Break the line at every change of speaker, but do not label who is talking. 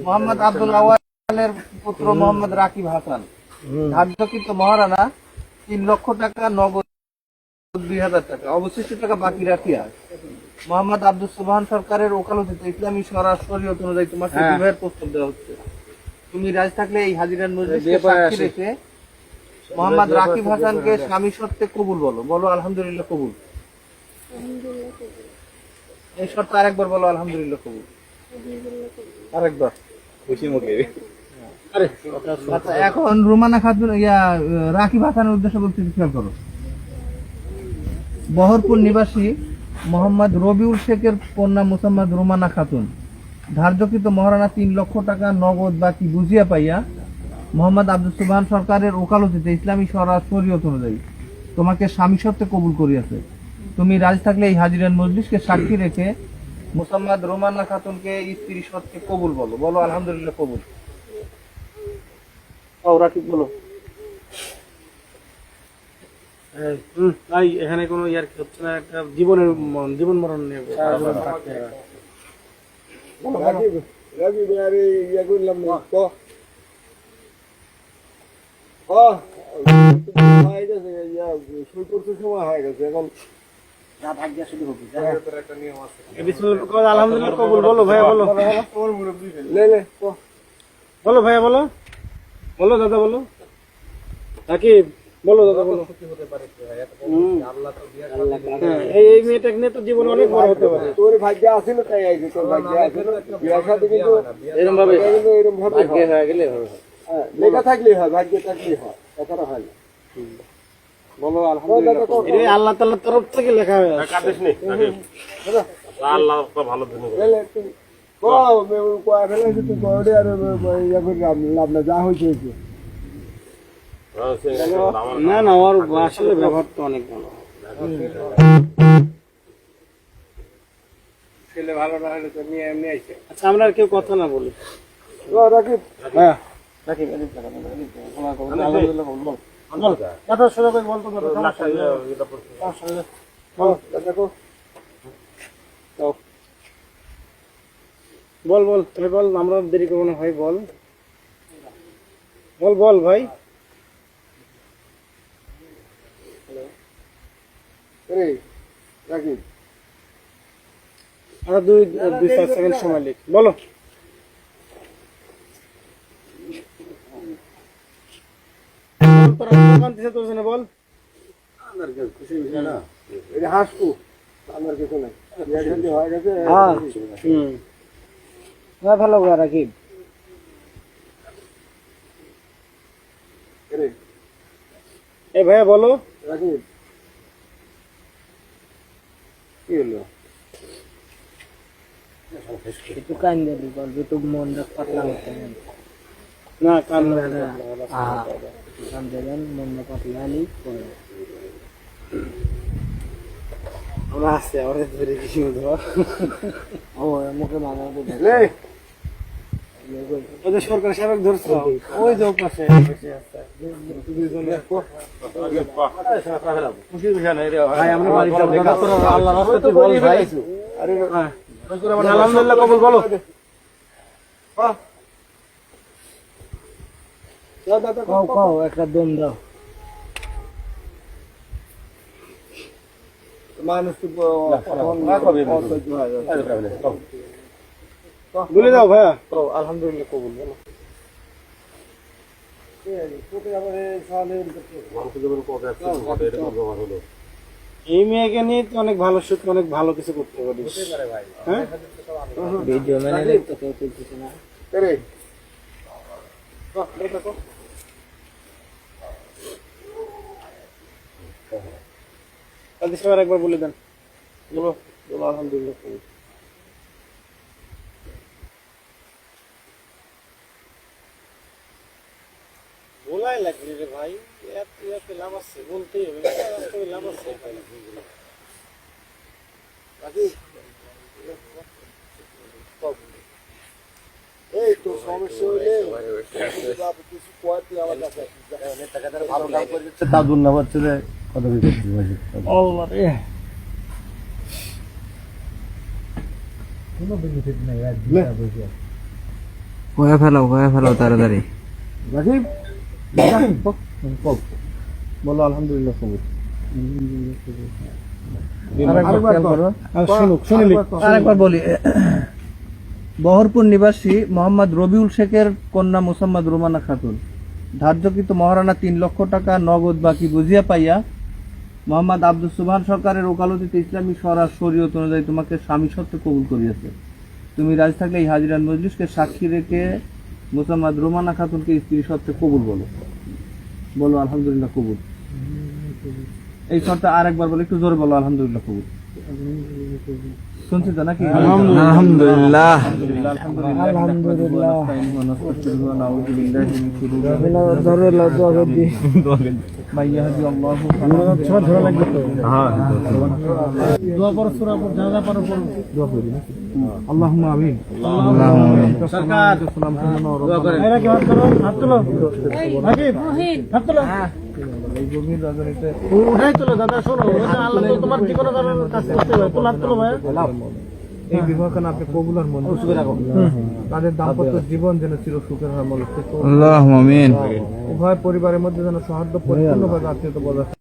মোহাম্মদ আব্দুল আওয়ালের পুত্র মোহাম্মদ রাকিব হাসান ধার্যকৃত মহারানা 3 লক্ষ টাকা নগদ 2000 টাকা অবশিষ্ট টাকা বাকি রাখিয়া মোহাম্মদ আব্দুল সুবহান সরকারের ওকালতিতে ইসলামী শরীয়ত অনুযায়ী তোমাকে বিবাহের প্রস্তাব দেওয়া হচ্ছে। তুমি রাজি থাকলে এই হাজিরান মজলিসকে সাক্ষী রেখে মোহাম্মদ রাকিব হাসানকে স্বামী শর্তে কবুল বলো। বলো আলহামদুলিল্লাহ কবুল। এই শর্ত আরেকবার বলো আলহামদুলিল্লাহ কবুল। আরেকবার খুশি মুখে। আচ্ছা এখন রুমানা খাতুন রাকিব হাসানের উদ্দেশ্য বলতে খেয়াল করো। বহরপুর নিবাসী মোহাম্মদ রবিউল শেখের কন্যা মুসাম্মদ রুমানা খাতুন ধার্যকৃত মহারানা 3 লক্ষ টাকা নগদ বাকি বুঝিয়া পাইয়া মোহাম্মদ আব্দুল সুবহান সরকারের ওকালতিতে ইসলামী শরীয়ত অনুযায়ী তোমাকে স্বামী শর্তে কবুল করিয়াছে। তুমি রাজি থাকলে এই হাজিরান মজলিসকে সাক্ষী রেখে মুসাম্মদ রুমানা খাতুনকে স্ত্রী শর্তে কবুল বলো। বলো আলহামদুলিল্লাহ কবুল। রাকিব বলো।
এখানে কোনো ইয়ার কি হচ্ছে না, একটা জীবন মরণ নিয়ে আলহামদুলিল্লাহ কবুল। বলো ভাইয়া বলো, বলো ভাইয়া বলো, বলো দাদা বলো, রাকিব বলো দাদা বলো। এই মেয়েটাকে নিয়ে তো জীবন অনেক বড় হতে পারে।
তোর ভাগ্য আছিল তাই আইছে, তোর ভাগ্য আছিল বিয়ার সাথে কিন্তু
এরকম ভাবে
ভাগ্য হয়ে গেলে হবে। হ্যাঁ লেখা থাকলেই হয়, ভাগ্য থাকলেই হয়, এছাড়া হয় না। বলো আলহামদুলিল্লাহ।
এই আল্লাহ তাআলার তরফ থেকে লেখা হয়ে আছে।
কাটিস নি আল্লাহ ভালো দিন
যা হয়েছে
না না, ওর আসলে ব্যবহার তো অনেক ভালো।
ছেলে ভালো না হলে তো নিয়ে এমনি আইছে।
আচ্ছা আমরা আর কেউ কথা না বলি।
রাকিব
হ্যাঁ
রাকিব
কথা সোজা করে বলতো বল বল তুমি বল, আমরা দেরি করবো না ভাই। বল বল বল ভাই।
রাকিব
আর 2-4 সেকেন্ড সময় লিখ। বলো বল।
হাসপু আমার কিছু নাই, হয়ে গেছে।
ভালো রাকিব। এ ভাইয়া বলো।
রাকিব কি হলো?
একটু কান দিবি, বলবি তো মনটা পাতলা হতে
না কান
কান দেবেন, মনটা পাতলা হলেই করে।
আমরা আসছে আমাদের ধরে কিছু ধর।
ও মুখে মানা
ওদের সরকার সাবেক ধরছ ওই যে পাশে ভাই আমরা বাড়ি যাবো। আল্লাহ রাস্তাতে বল ভাই। আলহামদুলিল্লাহ কবুল বলো।
কও একটা দম দাও।
মানুষ
বলে দাও ভাইয়া।
আলহামদুলিল্লাহ কবুল বলো।
এই মেয়েকে নিয়ে তো অনেক ভালো সুখ, অনেক ভালো কিছু করতে পারিস। হ্যাঁ
ভিডিও ম্যানেজার তো কেউ তুলতেছে না।
একবার বলে দেন।
বলো বলো আলহামদুলিল্লাহ কবুল।
বলাই লাগবে রে ভাই, এত লাভ আছে বলতেই হবে, লাভ আছে।
এই তো সমস্যা হলে কিছু কয়েকটি আমার কাছে ভালো কাজ করে দিচ্ছে, তা ধন্যবাদ ছিল কথা বলতে।
আল্লাহ রে
কোনো বেনিফিট নাই।
কয়ে ফেলো তাড়াতাড়ি।
রাকিব বলো আলহামদুলিল্লাহ কবুল।
আরেকবার বলি, বহরপুর নিবাসী মোহাম্মদ রবিউল শেখের কন্যা মোসাম্মদ রোমানা খাতুন ধার্যকৃত মহারানা 3 লক্ষ টাকা নগদ বাকি বুঝিয়া পাইয়া মোহাম্মদ আব্দুল সুবহান সরকারের ওকালতিতে ইসলামী স্বরাজ শরীয়ত অনুযায়ী তোমাকে স্বামী সত্ত্বে কবুল করিয়াছে। তুমি রাজি থাকলে এই হাজিরান মজলিসকে সাক্ষী রেখে মোসাম্মদ রোমানা খাতুনকে স্ত্রী সত্ত্বে কবুল বলো। বলো আলহামদুলিল্লাহ কবুল। এই শর্তে আরেকবার বলো, একটু জোরে বলো আলহামদুলিল্লাহ কবুল। শুনছি তো নাকি?
আলহামদুলিল্লাহ।
আল্লাহুম্মা আমিন। এই গভীর রজনীতে এই বিবাহখানা আপনি কবুল আর মঞ্জুর করে রাখুন। তাদের দাম্পত্য জীবন যেন চির সুখের হয়, আল্লাহুম্মা আমিন। উভয় পরিবারের মধ্যে যেন সৌহার্দ্য পরিপূর্ণভাবে আত্মীয়তা বজায় থাকে।